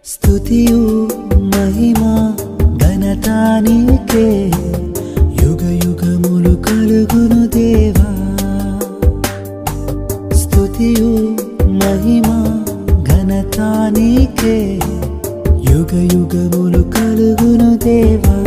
స్తుతియు మహిమా ఘనత నీకే యుగ యుగములు కలుగును దేవా. స్తుతియు మహిమా ఘనత నీకే యుగ యుగములు కలుగును దేవా.